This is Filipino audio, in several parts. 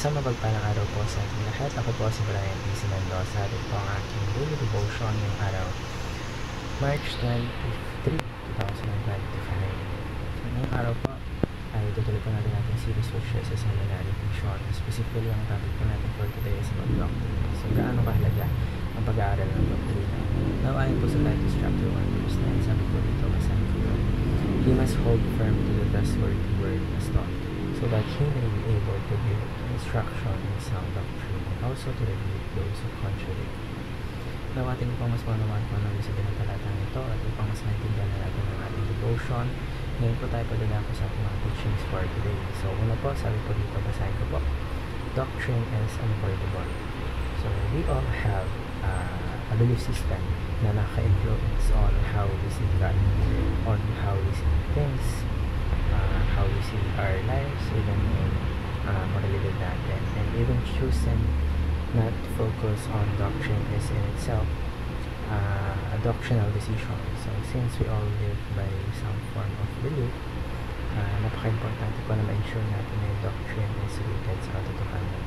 Isang mapagpalang araw po sa ating lahat. Ako po si Brian P. Mendoza. Ito po ang aking daily devotion ngayong araw, March 23, 2025. So, ngayong araw po ay tutuloy po natin ating series which is a seminary vision. Specifically, ang topic po natin for today is about doctrine. So, gaano kahalaga ang pag-aaral ng doktrina? Now, ayon po sa Titus chapter 1 verse 9, sabi po dito, basahin ko po, "He must hold firm to the trustworthy word as taught, so that he may be able to give instruction in sound doctrine, and also to rebuke those who contradict." Now, ating upang mas maunawaan kung ano sa talatang ito at upang mas maintindihan na natin ang ating devotion, ngayon po tayo padala ko sa ating mga teachings for today. So, una po, sabi po dito, basahin ko po, doctrine is unavoidable. So, we all have a belief system na naka-influence on how we see God, on how we see things, how we see our lives, even in moralidad natin. And even choosing not to focus on doctrine is in itself a doctrinal decision. So, since we all live by some form of belief, napaka-importante po na ma-ensure natin na yung doctrine is rooted sa katotohanan.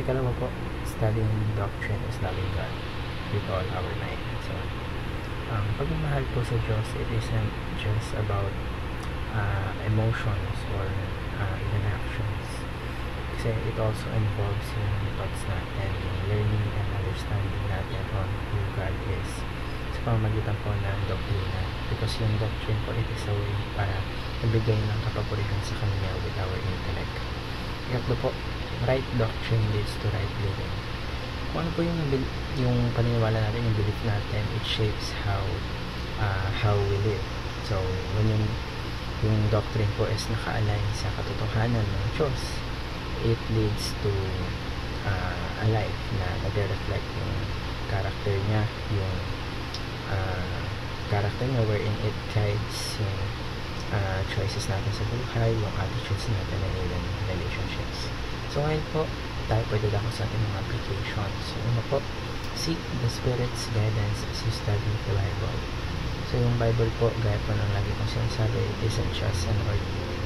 Ikalawa po, studying doctrine is loving God with all our might. So, pagmamahal po sa Diyos, it isn't just about emotions or even actions. Kasi it also involves yung thoughts natin, yung learning and understanding natin on who God is sa pamamagitan po ng doktrina. Because yung doctrine po, it is a way para ibigay ng kapapurihan sa Kanya with our intellect. Ikatlo po, right doctrine leads to right living. Kung ano po yung paniniwala natin, yung belief natin, it shapes how we live. So, when yung doctrine po is naka-align sa katotohanan ng Diyos, it leads to a life na nag-reflect yung character niya, yung character niya wherein it guides yung choices natin sa buhay, yung attitudes natin and even relationships. So, ngayon po, tayo pwede ako sa ating mga applications. So, una po, seek the Spirit's guidance as you study the Bible. So, yung Bible po, gaya po ng lagi kong sinasabi, it isn't just an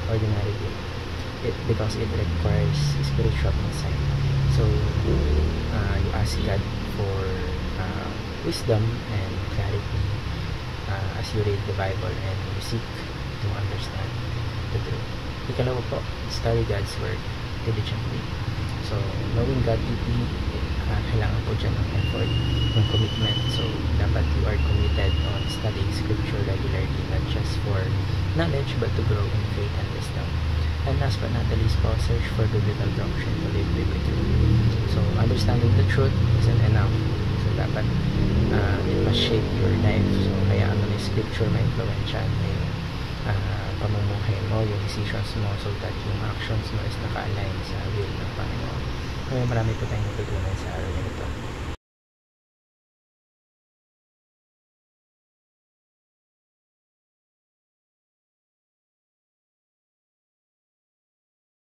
ordinary book. Because it requires spiritual insight. So, you ask God for wisdom and clarity as you read the Bible and you seek to understand the truth. Ikalawa po, study God's Word diligently. So, knowing God deeply, kailangan po dyan ng effort, ng commitment. So, dapat you are committed on studying Scripture regularly, not just for knowledge, but to grow in faith and wisdom. And last but not the least po, search for biblical doctrine to live biblically. So, understanding the truth isn't enough. So, dapat it must shape your life. So, kaya ano na Scripture may influensyan na yung pamumuhay mo, yung decisions mo, so that yung actions mo is naka-align sa will ng Panginoon. Kaya marami po tayong natutunan sa araw nito.